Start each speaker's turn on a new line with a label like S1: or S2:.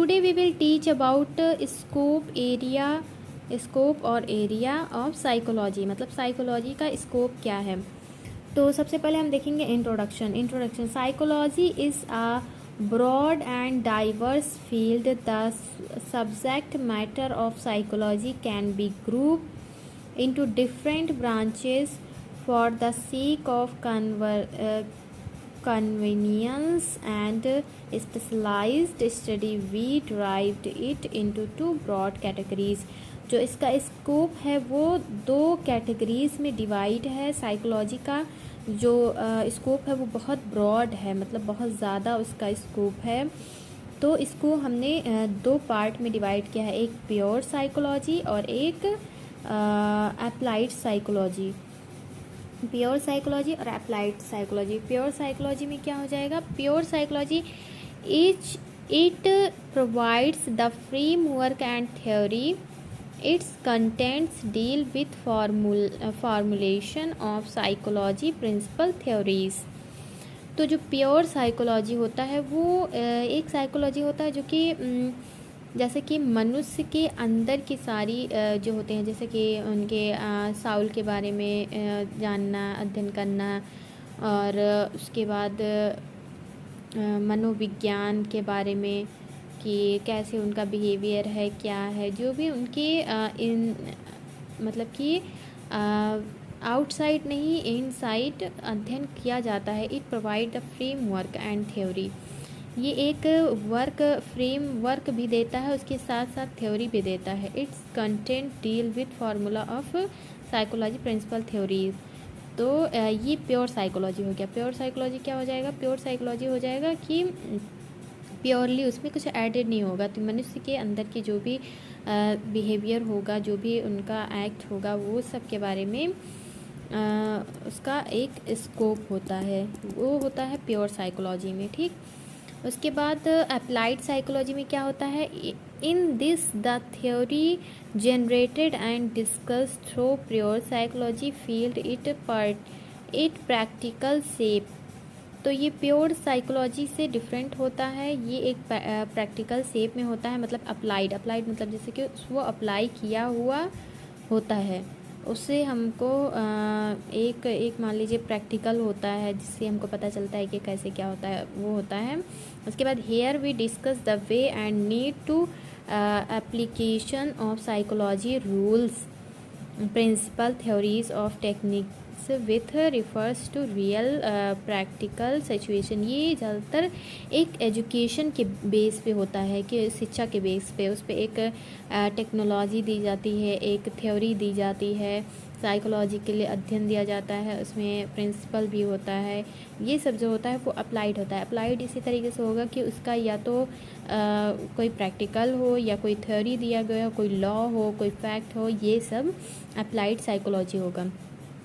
S1: Today we will teach about scope और area of psychology, मतलब psychology का scope क्या है। तो सबसे पहले हम देखेंगे introduction. Psychology is a broad and diverse field. The subject matter of psychology can be group into different branches for the sake of convenience and specialized study. We derived it into two broad categories. जो इसका scope है वो दो categories में divide है। Psychology का जो scope है वो बहुत ब्रॉड है, मतलब बहुत ज़्यादा उसका स्कोप है। तो इसको हमने दो पार्ट में डिवाइड किया है, एक प्योर साइकोलॉजी और एक अप्लाइड साइकोलॉजी। प्योर साइकोलॉजी और अप्लाइड साइकोलॉजी। प्योर साइकोलॉजी में क्या हो जाएगा? Pure psychology it provides the framework and theory. Its contents deal with formulation of psychology principle theories. तो जो प्योर साइकोलॉजी होता है वो एक साइकोलॉजी होता है जो कि जैसे कि मनुष्य के अंदर की सारी जो होते हैं, जैसे कि उनके साउल के बारे में जानना, अध्ययन करना, और उसके बाद मनोविज्ञान के बारे में कि कैसे उनका बिहेवियर है, क्या है, जो भी उनके मतलब कि आउटसाइड नहीं इनसाइड अध्ययन किया जाता है। It provide the framework and theory. ये एक फ्रेमवर्क भी देता है, उसके साथ साथ थ्योरी भी देता है। Its content deal with formula of psychology principle theories. तो ये प्योर साइकोलॉजी हो गया। प्योर साइकोलॉजी क्या हो जाएगा? प्योर साइकोलॉजी हो जाएगा कि प्योरली उसमें कुछ एडेड नहीं होगा। तो मनुष्य के अंदर की जो भी बिहेवियर होगा, जो भी उनका एक्ट होगा, वो सब के बारे में उसका एक स्कोप होता है, वो होता है प्योर साइकोलॉजी में। ठीक, उसके बाद अप्लाइड साइकोलॉजी में क्या होता है? In this the theory generated and discuss through pure psychology field it practical shape. तो ये प्योर साइकोलॉजी से डिफरेंट होता है, ये एक प्रैक्टिकल शेप में होता है। मतलब अप्लाइड मतलब जैसे कि वो अप्लाई किया हुआ होता है, उससे हमको एक मान लीजिए प्रैक्टिकल होता है, जिससे हमको पता चलता है कि कैसे क्या होता है, वो होता है। उसके बाद here we discuss the way and need to application of psychology rules principle theories of techniques with refers to real practical situation. ये ज़्यादातर एक एजुकेशन के बेस पे होता है, कि शिक्षा के बेस पे उस पे एक टेक्नोलॉजी दी जाती है, एक थ्योरी दी जाती है, साइकोलॉजी के लिए अध्ययन दिया जाता है, उसमें प्रिंसिपल भी होता है। ये सब जो होता है वो अप्लाइड होता है। अप्लाइड इसी तरीके से होगा कि उसका या तो कोई प्रैक्टिकल हो, या कोई थ्योरी दिया गया हो, कोई लॉ हो, कोई फैक्ट हो, ये सब अप्लाइड साइकोलॉजी होगा।